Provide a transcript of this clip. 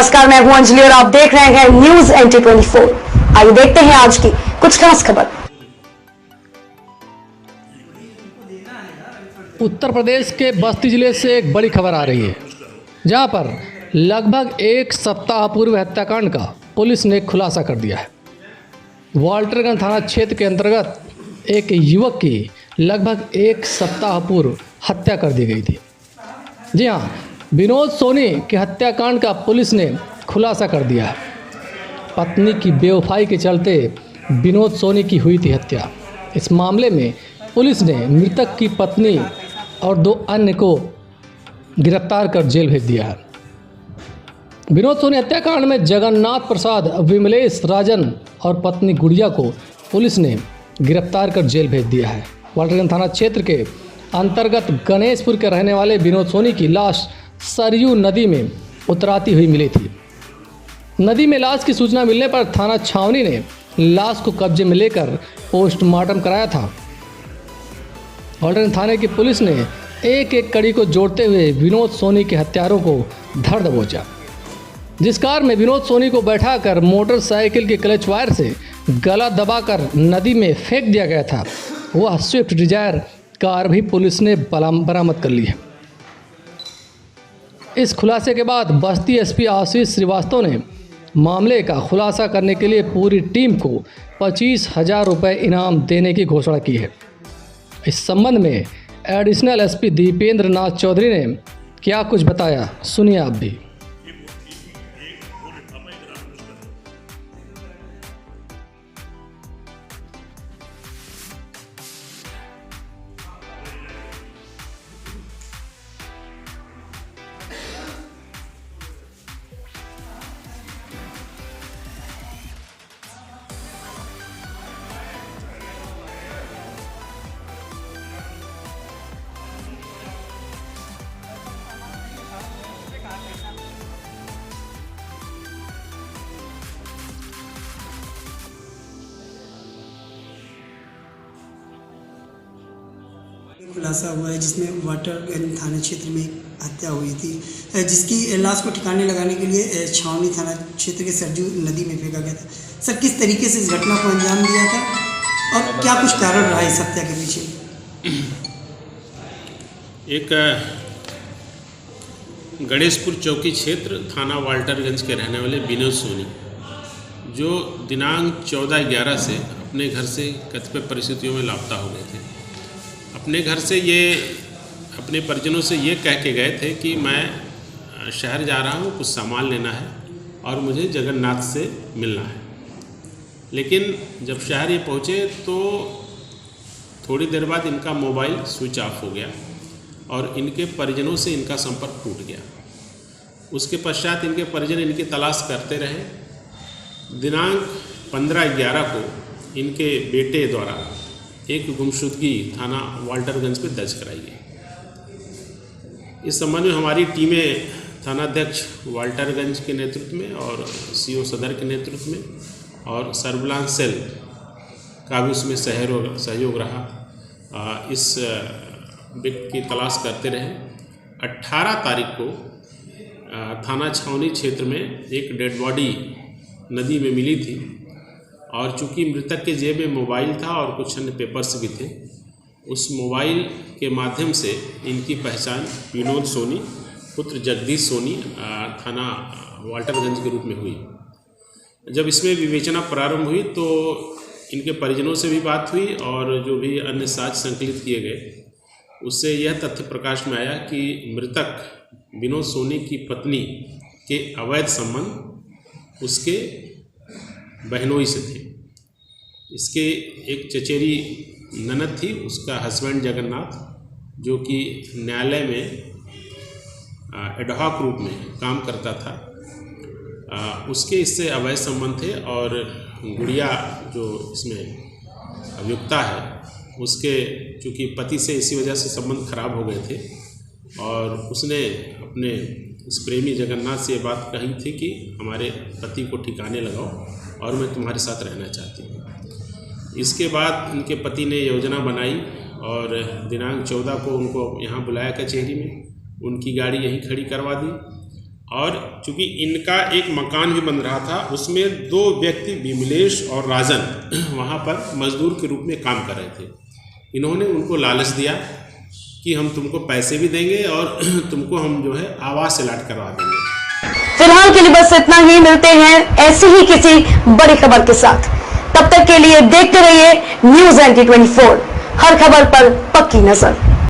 नमस्कार, मैं हूं अंजलि और आप देख रहे हैं न्यूज NT 24। आइए देखते हैं आज की कुछ खास खबर। उत्तर प्रदेश के बस्ती जिले से एक बड़ी खबर आ रही है, जहां पर लगभग एक सप्ताह पूर्व हत्याकांड का पुलिस ने खुलासा कर दिया है। वाल्टरगंज थाना क्षेत्र के अंतर्गत एक युवक की लगभग एक सप्ताह पूर्व हत्या कर दी गई थी। जी हाँ, विनोद सोनी के हत्याकांड का पुलिस ने खुलासा कर दिया है। पत्नी की बेवफाई के चलते विनोद सोनी की हुई थी हत्या। इस मामले में पुलिस ने मृतक की पत्नी और 2 अन्य को गिरफ्तार कर जेल भेज दिया है। विनोद सोनी हत्याकांड में जगन्नाथ प्रसाद, विमलेश राजन और पत्नी गुड़िया को पुलिस ने गिरफ्तार कर जेल भेज दिया है। वाल्टरगंज थाना क्षेत्र के अंतर्गत गणेशपुर के रहने वाले विनोद सोनी की लाश सरयू नदी में उतराती हुई मिली थी। नदी में लाश की सूचना मिलने पर थाना छावनी ने लाश को कब्जे में लेकर पोस्टमार्टम कराया था। वाल्टरगंज थाने की पुलिस ने एक एक कड़ी को जोड़ते हुए विनोद सोनी के हत्यारों को धर दबोचा। जिस कार में विनोद सोनी को बैठाकर मोटरसाइकिल के क्लच वायर से गला दबाकर नदी में फेंक दिया गया था, वह स्विफ्ट डिजायर कार भी पुलिस ने बरामद कर ली है। इस खुलासे के बाद बस्ती SP आशीष श्रीवास्तव ने मामले का खुलासा करने के लिए पूरी टीम को 25,000 रुपये इनाम देने की घोषणा की है। इस संबंध में एडिशनल SP दीपेंद्र नाथ चौधरी ने क्या कुछ बताया, सुनिए आप भी। खुलासा हुआ है जिसमें वाल्टरगंज थाना क्षेत्र में हत्या हुई थी, जिसकी लाश को ठिकाने लगाने के लिए छावनी थाना क्षेत्र के सरयू नदी में फेंका गया था। सर, किस तरीके से इस घटना को अंजाम दिया था और क्या कुछ कारण रहा इस हत्या के पीछे? एक गणेशपुर चौकी क्षेत्र थाना वाल्टरगंज के रहने वाले विनोद सोनी, जो दिनांक 14/11 से अपने घर से कतिपय परिस्थितियों में लापता हो गए थे। अपने घर से ये अपने परिजनों से ये कह के गए थे कि मैं शहर जा रहा हूँ, कुछ सामान लेना है और मुझे जगन्नाथ से मिलना है। लेकिन जब शहर ये पहुँचे तो थोड़ी देर बाद इनका मोबाइल स्विच ऑफ हो गया और इनके परिजनों से इनका संपर्क टूट गया। उसके पश्चात इनके परिजन इनकी तलाश करते रहे। दिनांक 15/11 को इनके बेटे द्वारा एक गुमशुदगी थाना वाल्टरगंज पे दर्ज कराई गई। इस संबंध में हमारी टीमें थानाध्यक्ष वाल्टरगंज के नेतृत्व में और CO सदर के नेतृत्व में और सर्विलांस सेल का भी उसमें सहयोग रहा। इस व्यक्ति की तलाश करते रहे। 18 तारीख को थाना छावनी क्षेत्र में एक डेड बॉडी नदी में मिली थी और चूंकि मृतक के जेब में मोबाइल था और कुछ अन्य पेपर्स भी थे, उस मोबाइल के माध्यम से इनकी पहचान विनोद सोनी पुत्र जगदीश सोनी थाना वाल्टरगंज के रूप में हुई। जब इसमें विवेचना प्रारंभ हुई तो इनके परिजनों से भी बात हुई और जो भी अन्य साक्ष्य संकलित किए गए, उससे यह तथ्य प्रकाश में आया कि मृतक विनोद सोनी की पत्नी के अवैध संबंध उसके बहनोई से थे। इसके एक चचेरी ननद थी, उसका हस्बैंड जगन्नाथ, जो कि न्यायालय में एडहॉक रूप में काम करता था, उसके इससे अवैध संबंध थे। और गुड़िया जो इसमें अभियुक्ता है, उसके चूँकि पति से इसी वजह से संबंध खराब हो गए थे और उसने अपने इस प्रेमी जगन्नाथ से ये बात कही थी कि हमारे पति को ठिकाने लगाओ और मैं तुम्हारे साथ रहना चाहती हूँ। इसके बाद इनके पति ने योजना बनाई और दिनांक 14 को उनको यहाँ बुलाया कचहरी में। उनकी गाड़ी यहीं खड़ी करवा दी और चूंकि इनका एक मकान भी बन रहा था, उसमें 2 व्यक्ति विमलेश और राजन वहाँ पर मजदूर के रूप में काम कर रहे थे। इन्होंने उनको लालच दिया कि हम तुमको पैसे भी देंगे और तुमको हम जो है आवास अलॉट करवा देंगे। फिलहाल के लिए बस इतना ही, मिलते हैं ऐसी ही किसी बड़ी खबर के साथ। तब तक के लिए देखते रहिए न्यूज़ 24, हर खबर पर पक्की नजर।